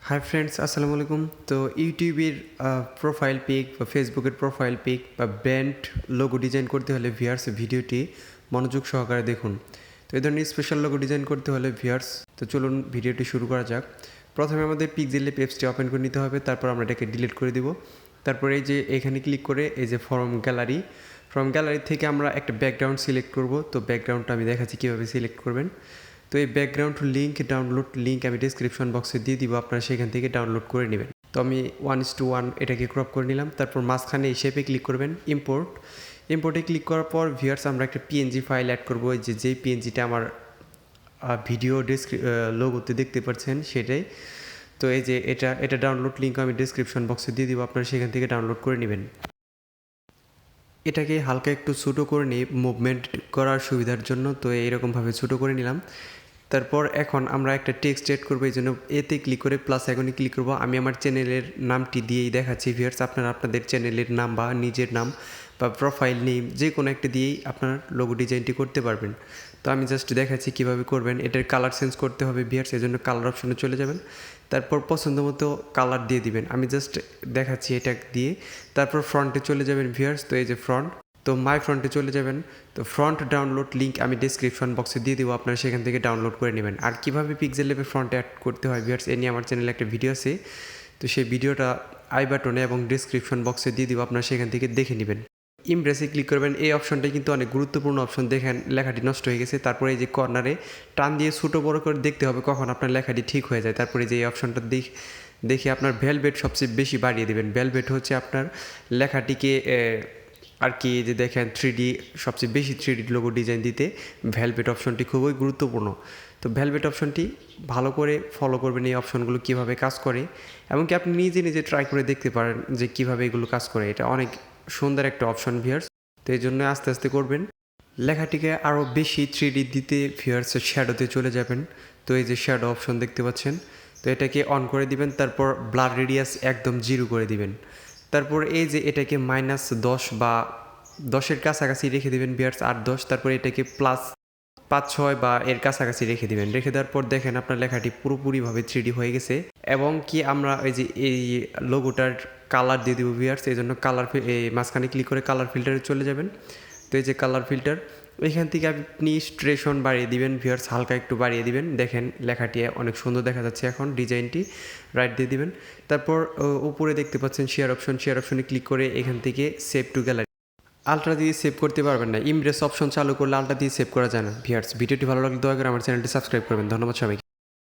Hi friends, আসসালামু আলাইকুম। তো ইউটিউবের প্রোফাইল পিক বা ফেসবুকের প্রোফাইল পিক বা ব্র্যান্ড লোগো ডিজাইন করতে হলে ভিউয়ার্স ভিডিওটি মনোযোগ সহকারে দেখুন। তো এই ধরনের স্পেশাল লোগো ডিজাইন করতে হলে ভিউয়ার্স, তো চলুন ভিডিওটি শুরু করা যাক। প্রথমে আমাদের পিক্সেলল্যাব অ্যাপসটি ওপেন করে নিতে হবে, তারপর আমরা এটাকে ডিলিট করে দিব। তারপর এই যে এখানে ক্লিক করে এই যে ফ্রম গ্যালারি থেকে আমরা একটা ব্যাকগ্রাউন্ড সিলেক্ট করব। তো ব্যাকগ্রাউন্ডটা আমি দেখাচ্ছি কীভাবে সিলেক্ট করবেন। তো এই ব্যাকগ্রাউন্ড ডাউনলোড লিঙ্ক আমি ডিসক্রিপশন বক্সে দিয়ে দিব, আপনারা সেখান থেকে ডাউনলোড করে নেবেন। তো আমি 1:1 এটাকে ক্রপ করে নিলাম। তারপর মাঝখানে এই শেপে ক্লিক করবেন, ইম্পোর্টে ক্লিক করার পর ভিউয়ার্স আমরা একটা পিএনজি ফাইল অ্যাড করবো, যেই পিএনজিটা আমার ভিডিও লোগোতে দেখতে পাচ্ছেন সেটাই। তো এই যে এটা ডাউনলোড লিঙ্ক আমি ডিসক্রিপশন বক্সে দিয়ে দিব, আপনারা সেখান থেকে ডাউনলোড করে নেবেন। এটাকে হালকা একটু ছোটো করে নিই মুভমেন্ট করার সুবিধার জন্য। তো এইরকমভাবে ছোটো করে নিলাম। তারপর এখন আমরা একটা টেক্সট এড করবো, এই জন্য এতে ক্লিক করে প্লাস আইকনে ক্লিক করবো। আমি আমার চ্যানেলের নামটি দিয়েই দেখাচ্ছি ভিউয়ার্স, আপনারা আপনাদের চ্যানেলের নাম বা নিজের নাম বা প্রোফাইল নেম যে কোনো একটা দিয়েই আপনার লোগো ডিজাইনটি করতে পারবেন। তো আমি জাস্ট দেখাচ্ছি কীভাবে করবেন। এটার কালার চেঞ্জ করতে হবে ভিউয়ার্স, এই জন্য কালার অপশনে চলে যাবেন। তারপর পছন্দ মতো কালার দিয়ে দিবেন, আমি জাস্ট দেখাচ্ছি এটা দিয়ে। তারপর ফ্রন্টে চলে যাবেন ভিউয়ার্স, তো এই যে ফ্রন্ট, তো মাই ফ্রন্টে চলে যাবেন। তো ফ্রন্ট ডাউনলোড লিঙ্ক আমি ডিসক্রিপশন বক্সে দিয়ে দেবো, আপনারা সেখান থেকে ডাউনলোড করে নেবেন। আর কীভাবে পিক্সেলল্যাবে ফ্রন্টে অ্যাড করতে হয় ভিউয়ার্স, এ নিয়ে আমার চ্যানেলে একটা ভিডিও আছে। তো সেই ভিডিওটা আই বাটনে এবং ডিসক্রিপশন বক্সে দিয়ে দিব, আপনারা সেখান থেকে দেখে নেবেন। ইমপ্রেসে ক্লিক করবেন, এই অপশনটাই কিন্তু অনেক গুরুত্বপূর্ণ অপশন। দেখেন লেখাটি নষ্ট হয়ে গেছে, তারপরে এই যে কর্নারে টান দিয়ে ছোটো বড়ো করে দেখতে হবে কখন আপনার লেখাটি ঠিক হয়ে যায়। তারপরে যে এই অপশনটা দেখে আপনার ভেলভেট সবচেয়ে বেশি বাড়িয়ে দেবেন। ভেলভেট হচ্ছে আপনার লেখাটিকে আর কি যে দেখেন 3D সবচেয়ে বেশি 3D লোগো ডিজাইন দিতে ভেলভেট অপশনটি খুবই গুরুত্বপূর্ণ। তো ভেলভেট অপশনটি ভালো করে ফলো করবেন, এই অপশনগুলো কীভাবে কাজ করে, এমনকি আপনি নিজে ট্রাই করে দেখতে পারেন যে কীভাবে এগুলো কাজ করে। এটা অনেক সুন্দর একটা অপশন ভিউয়ার্স, তো এই জন্য আস্তে আস্তে করবেন। লেখাটিকে আরও বেশি 3D দিতে ভিউয়ার্স শ্যাডোতে চলে যাবেন। তো এই যে শ্যাডো অপশন দেখতে পাচ্ছেন, তো এটাকে অন করে দিবেন। তারপর ব্লার রেডিয়াস একদম 0 করে দিবেন। তারপর এই যে এটাকে -10 বা 10-এর কাছাকাছি রেখে দেবেন ভিউয়ার্স, 8-10। তারপর এটাকে +5-6 বা এর কাছাকাছি রেখে দেবেন। রেখে দেওয়ার পর দেখেন আপনার লেখাটি পুরোপুরিভাবে 3D হয়ে গেছে। এবং কি আমরা এই লোগোটার কালার দিয়ে দেবো ভিউয়ার্স, এই জন্য এই মাঝখানে ক্লিক করে কালার ফিল্টারে চলে যাবেন। তো এই যে কালার ফিল্টার, এখান থেকে আপনি স্ট্রেশন বাড়িয়ে দিবেন ভিউয়ার্স, হালকা একটু বাড়িয়ে দিবেন। দেখেন লেখাটি অনেক সুন্দর দেখা যাচ্ছে এখন, ডিজাইনটি রাইট দিয়ে দিবেন। তারপর উপরে দেখতে পাচ্ছেন শেয়ার অপশনে ক্লিক করে এখান থেকে সেভ টু গ্যালারি। আলট্রা দিয়ে সেভ করতে পারবেন না, ইমপ্রেস অপশন চালু করলে আলট্রা দিয়ে সেভ করা যায় না ভিউয়ার্স। ভিডিওটি ভালো লাগলে দয়া করে আমার চ্যানেলটি সাবস্ক্রাইব করবেন। ধন্যবাদ সবাইকে।